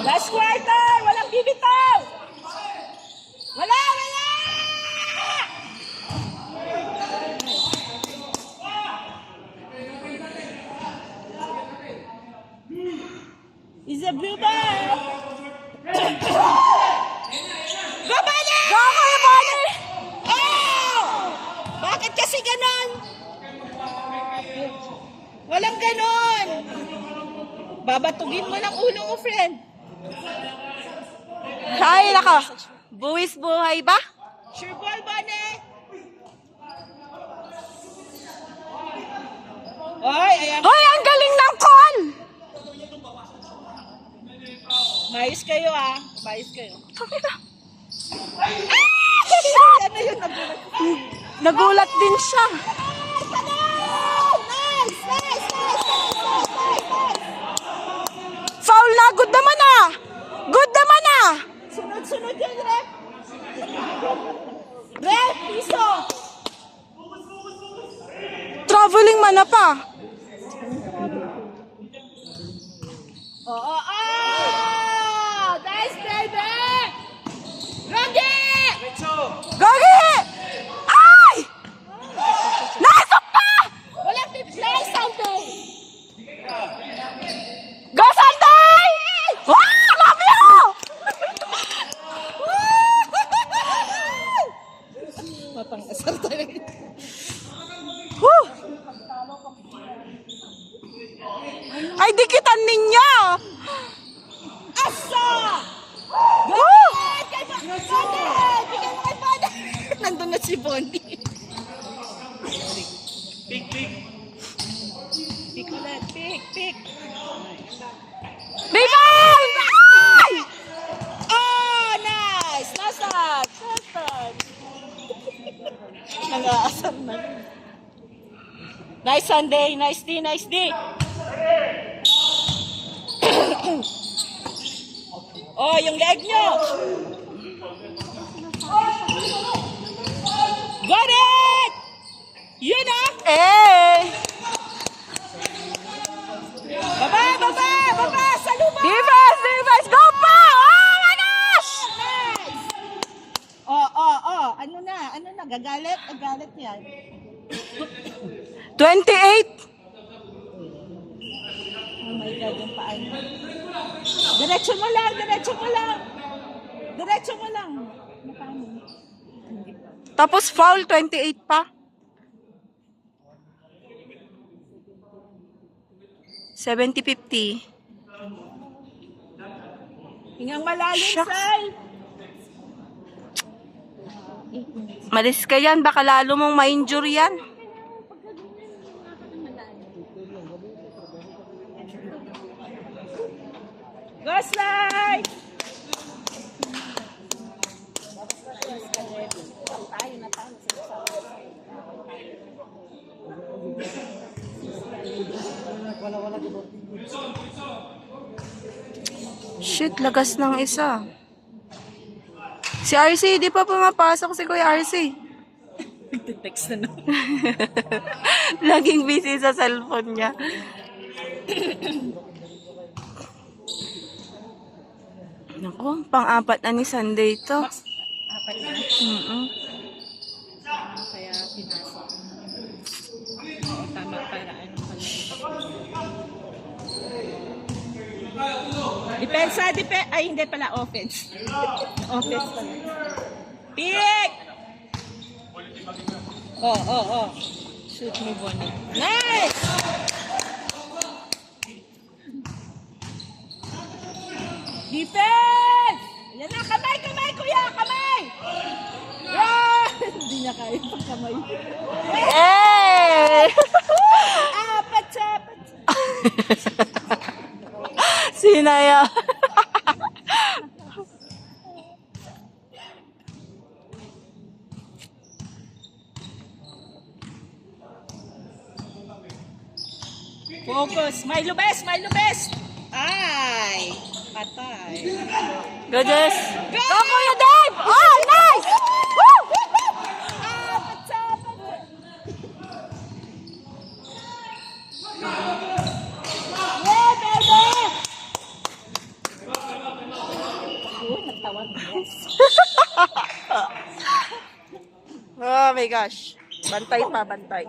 Last quarter! Walang bibitaw! Wala! Is a blue ball! Go, Bunny! Go, Kuya Bunny! Oh! Bakit kasi ganon? Walang ganon! Babatugin mo ng ulo mo, friend. Ay, nako. Buwis buhay ba? Sure ball, Bunny! Oy, ayan. Hoy, ang galing ng call! Mayos kayo, ah. Mayos kayo. Ano yun? Nagulat din siya. Nice! Foul na, good naman ah! Good naman ah! Sunod-sunod yun, Rep. Rep, piso. Traveling man na pa. Oo, nice, baby! Rogi! Gagi! Ay! Nasok pa! Walang tip-play, Sunday! Go, Sunday! Wow! Love you! Matang-asar talaga. Woo! Ay, dikitan ninyo! Asa! Woo! Bigyan mo kay Bonnie! Nandun na si Bonnie. Pick ulit, pick. Rebound! Ay! Oh, nice! Nasaan? Nang-aasar na. Nice Sunday, nice D. Oh, yung leg nyo! Got it! Yun ah! Eh! Baba! Sa lupa! Defense! Go pa! Oh my gosh! Nice! Ano na? Gagalit? Gagalit yan. 28! Oh my God, yung paan. Diretso mo lang! Paano? Tapos foul, 28 pa. 70-50. Hingang malalim, Shucks. Sal! Malis ka yan, baka lalo mong ma-injure yan. Go slide! Shit, lagas ng isa. Si RC, di pa pumapasok si Kuya RC. Nagtitext na naman. Laging busy sa cellphone niya. Naku, pang-apat na ni Sunday ito. Apat na. Kaya pinasok. Oo, tama para ano pala. Depensa. Ay, hindi pala. Offense. Offense pala. Pick! Oh. Shoot mo, Bonnie. Nice! Defense! Yan na, kamay, kuya! Kamay! Yan! Hindi niya kaya pang kamay. Eh! Apat sa. Sinaya. Focus. May lubes. Ay! Patay. Go, Jess. Go, Kuya Dave! Oh, nice! Woo! Apat sa. Yeah, baby! Oh my gosh. Bantay pa, bantay.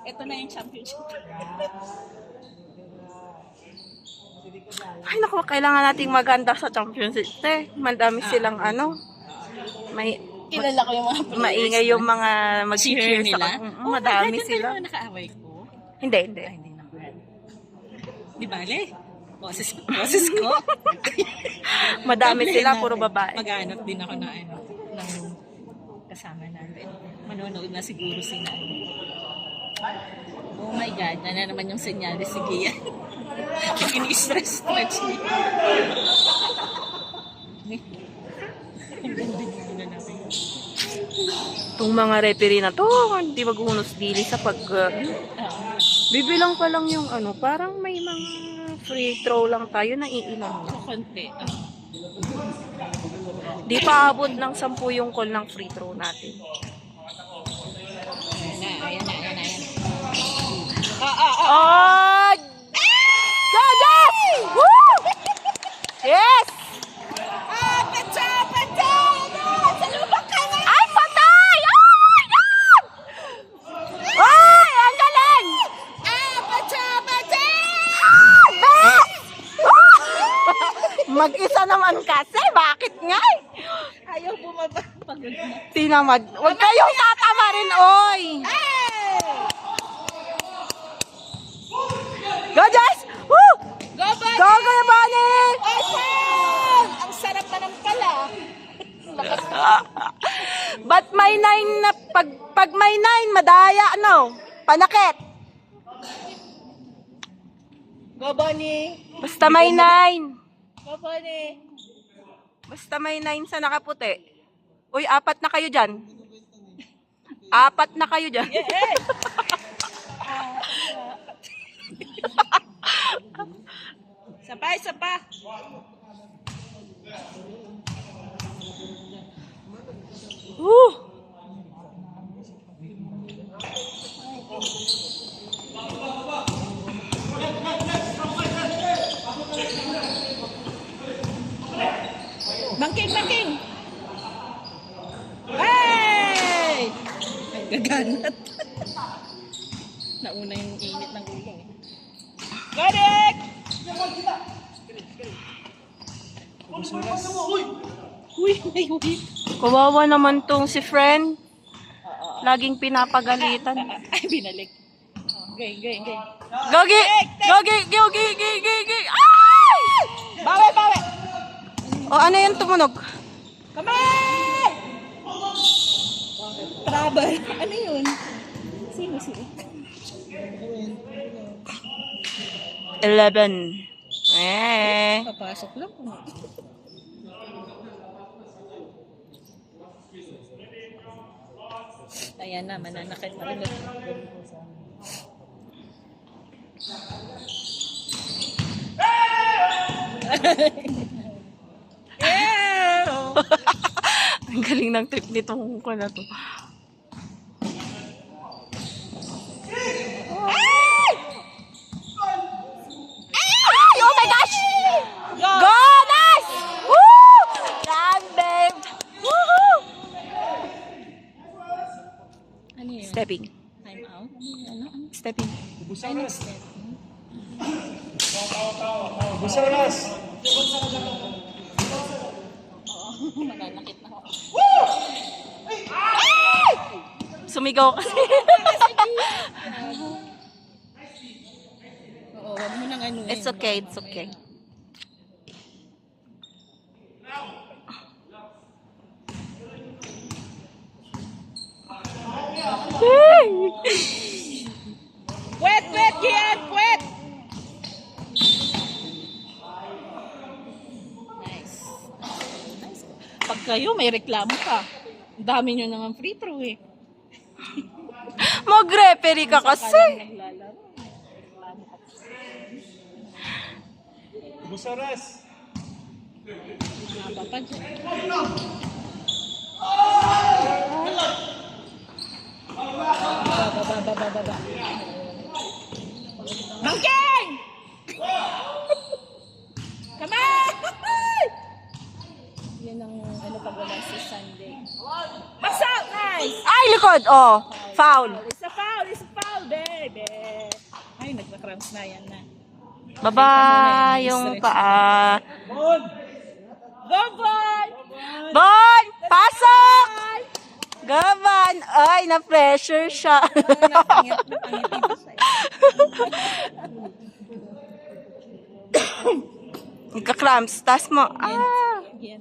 Ito na yung championship. Ay naku, kailangan nating maganda sa championship. Madami silang ano. May Kilala ko yung mga players. maingay yung mga mag-cheer nila. sa madami God, sila. Yung mga nakaaway ko. Hindi, hindi. Ay, hindi naman. Di bale? Boses ko. Madami Tablehin sila, natin. puro babae. Mag-aanap din ako ng kasama natin. Manonood na siguro si Nani. Oh my God, na naman yung senyales si Gia. Ini-stress stretch niya. Itong mga referee na to, hindi maghunos dili sa pag... bibilang pa lang yung ano, parang may mga free throw lang tayo na iilan. So, konti. Di pa abot ng 10 yung call ng free throw natin. Ayan na. Oh! Go, Jess! Woo! Yes! Patsa! Salubak ka na! Ay, patay! Oh my God! Ay, ang galing! Patsa! Bes! Mag-isa naman kasi. Bakit nga? Ayaw bumaba. Pagod na. Tinamad. Huwag kayong tatama rin, oy! Go, Jess! Woo! Go, Bunny! Go, Kuya Bunny! Open! Ang sarap na ng pala. Ba't may 9 na pag may 9 madaya ano? Panakit. Go, Bunny! Basta may 9. Go, Bunny! Basta may 9 sa nakaputi. Uy, 4 na kayo diyan. 4 na kayo diyan. Yeah! Isa pa. Bangking! Hey! Ang gaganat. Nauna yung init ng ulo. Got it! Uy! Kawawa naman tong si friend. Laging pinapagalitan. Ay, binalik. Gay. Gogi! Ay! Bawi! O ano yung tumunog? Kamay! Trouble. Ano yun? Sino? 11. Papasok lang. Ayan na, mananakit na ulit. Ang galing ng trip nitong ko na to. Ay! Oh my gosh! Go! Nice! Woo! Run, babe! Woohoo! Ano yun? Stepping. Time out? Ano? Stepping. Ay, nag-step. Busaras! Mananakit na ako. Sumigaw kasi. Oo, wag mo nang ano. It's okay, it's okay. Puwet, Gian! Puwet! Nice. Pag kayo, may reklamo ka. Ang dami nyo naman free throw eh. Mag-referee ka kasi. Naglalaro. Busaras! Haba pa dyan. Baba. Mangking! Come on! sunod. Oh, foul. It's a foul, baby. Ay, nagpa-cramps na yan na. Baba yung paa. Go, boy! Bon! Pasok! Gaban! Ay, na-pressure siya. Napangit na siya. Nagka-cramps. Tas mo. Ah! Yan,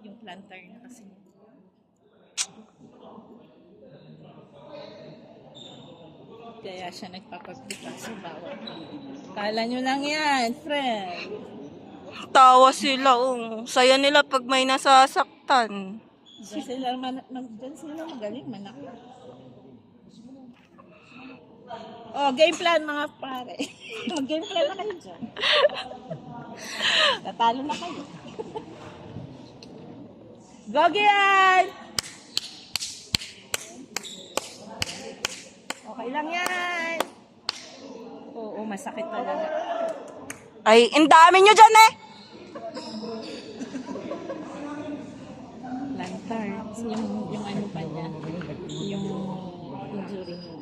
yung plantar na kasi. Kaya siya nagpapagpita sa bawat. Kala nyo lang yan, friend. Tawa sila. Oh. Saya nila pag may nasasaktan. Diyan sila magaling manak. Oh, game plan mga pare. Mag-game plan na kayo dyan. Natalo na kayo. Gogian! Okay lang yan. Oo, masakit talaga. Ay, ang dami nyo dyan eh! Plantar. Yung ano pa niya. Yung injury niya.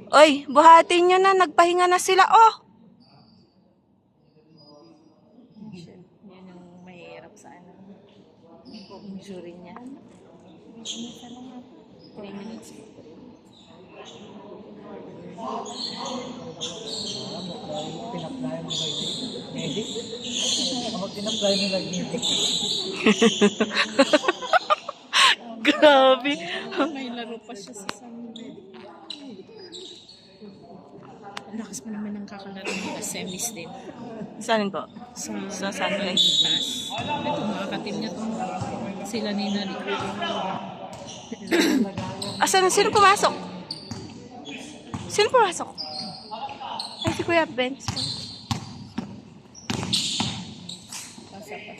Oy, buhatin nyo na. Nagpahinga na sila. Oh! Yan yung mahirap sa ano. Yung injury niya. 3 minutes. Grabe. May laro pa siya sa Sunday. Ang lakas pa naman ng kakalaro nila. Semis din. Saan po? Sa Sunday. Pass. Ito, mga katim niya to. Sila ni Nani. Asan? Sino pumasok? Sino pumasok? Ay, si Kuya Benz. Pass. Ay,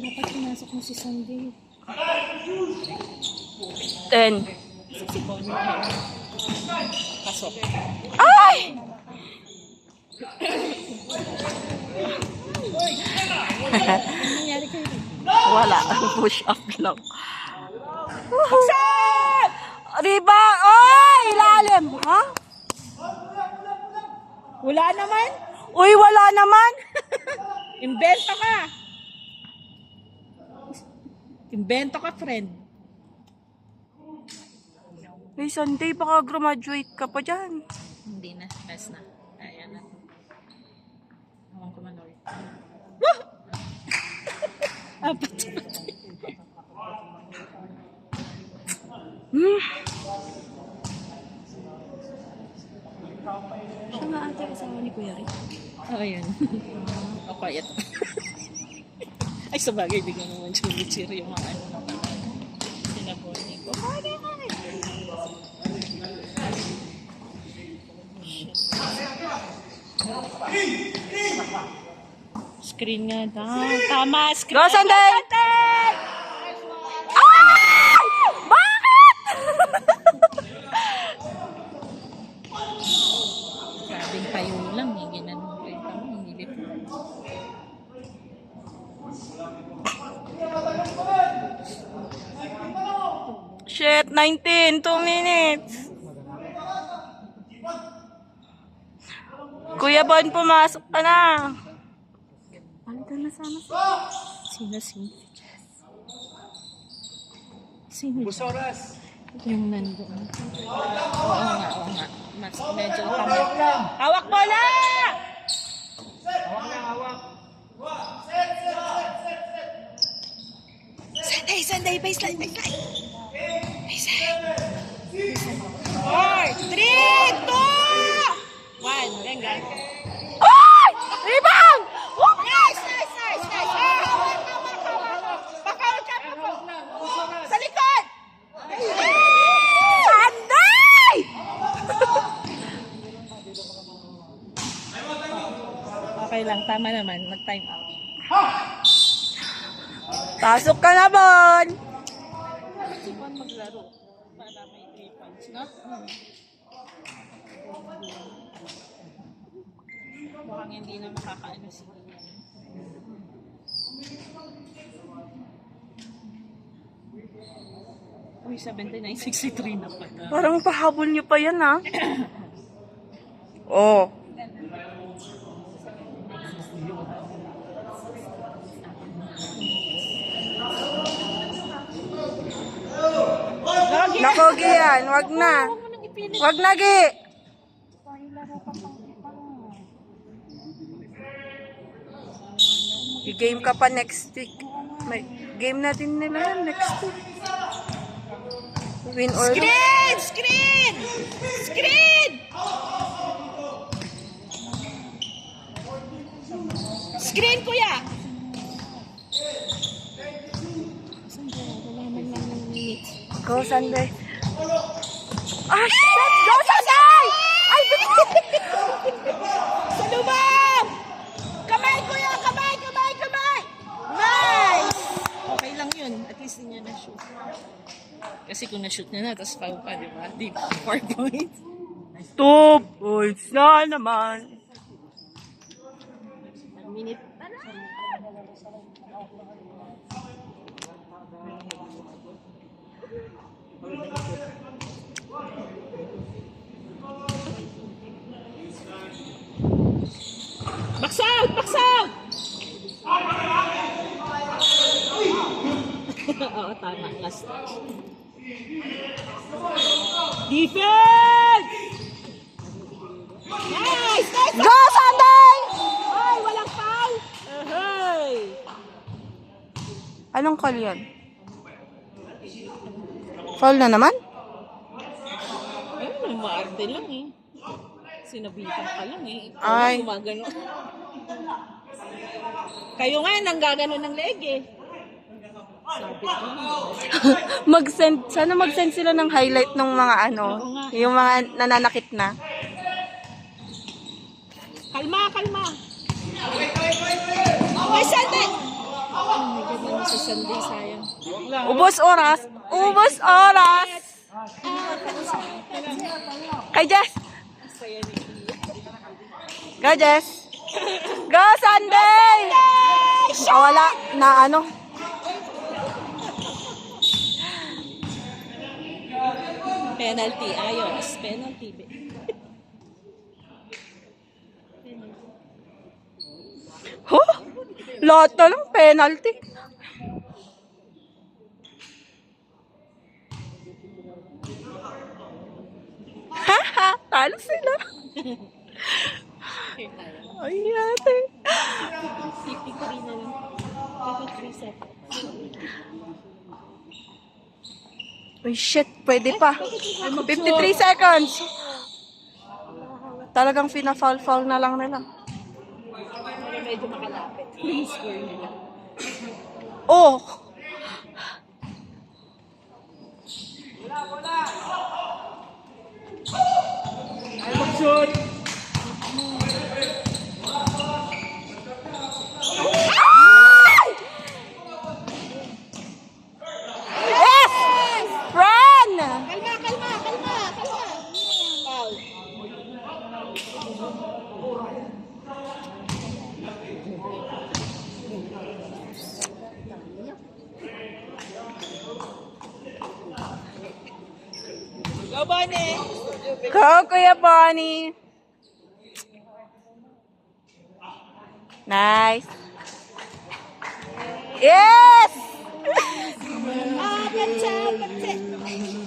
dapat pinasok mo si Sunday. 10. Si Bonnie. Pasok. Ay! Ano nangyari kayo? Wala. Push up lang. Rebound! Oy! Ilalim! Ha? Wala naman. Uy, wala naman! Invento ka. Invento ka, friend. May Sunday, baka graduate ka pa dyan. Hindi na. Pass na. Ayan na. Ewan ko man ulit. Apat. Siya nga ate kasama ni Kuya Rick. Oh, yun. O, quiet. Ay, sa bagay, bigyan naman chili-cheer yung mga ano naman. Sinaboni ko. Screen nga daw. Tama, screen. Go, Sunday! Ay! Bakit? Sabing tayo lang, eh. Ginanong ko yung kami. Hindi po. Shit, 19, 2 minutes. Kuya Bon, pumasok ka na. Palitan na sana siya. Sino? Busoras. Yung nandoon. Oo nga. Mas medyo kami. Hawak bola! Sunday, baseline. Four, 3, 2, 1. Venga. Ay! Rebound! Oh! Nice. Pakawag ka. Sa likod! Sunday! Okay lang, tama naman. Mag-time out. Pasok ka na, Bon! Sipan maglaro para may 3 points, no? Mukhang hindi na makakaano si Ian. Uy, 79.63 na pala. Parang pahabol nyo pa yan, ha? Oh. Lagi! Nakogi yan. Wag na. Huwag mo nang ipilit. Wag na, Gi. I-game ka pa next week. May game natin nila yan next week. Win or Screen! Screen! Screen! Screen, kuya! Wala man lang ng minutes. Go, Sunday. Ah, shit! Go, Sunday! Ay, Sa lubang! Kamay, kuya! Kamay, kamay, kamay! Nice! Okay lang yun. At least hindi niya na-shoot. Kasi kung na-shoot niya na, tapos foul pa, di ba? Di 4 points. 2 points na naman. Minute. Box out! Box out! Oo, tama. Last touch. Defense! Nice! Nice! Go, Sunday! Ay, walang foul! Ahay! Anong call yan? Foul na naman? Ay, maarte lang eh. Sinabitan ka lang eh. Ikaw Ay. lang gumagano. Kayo nga, nanggagano ng leg eh. Sabit lang. Sana mag-send sila ng highlight ng mga ano, Oo nga. yung mga nananakit na. Kalma, kalma. Ay, Sunday! Oh my God, naman sa Sunday, sayang. Ubos oras! Ubos oras! Kay Jess! Saya ni Go, Jess! Go, Sunday! Ah, wala na ano. penalty, ayos. Penalty. Huh? Lahat na lang penalty. Haha, talo sila. Ay, ate. 53 na lang. 53 seconds. Uy, shit, pwede pa. 53 seconds. Talagang fina-foul-foul na lang nila. Para medyo makalapit. Yung score nila. Oh! Yes! Run! Kalma, kalma, kalma, kalma. Foul. Go, Bonnie! Go, Kuya Bonnie! Nice! Yes! Ah, patsa, patsa.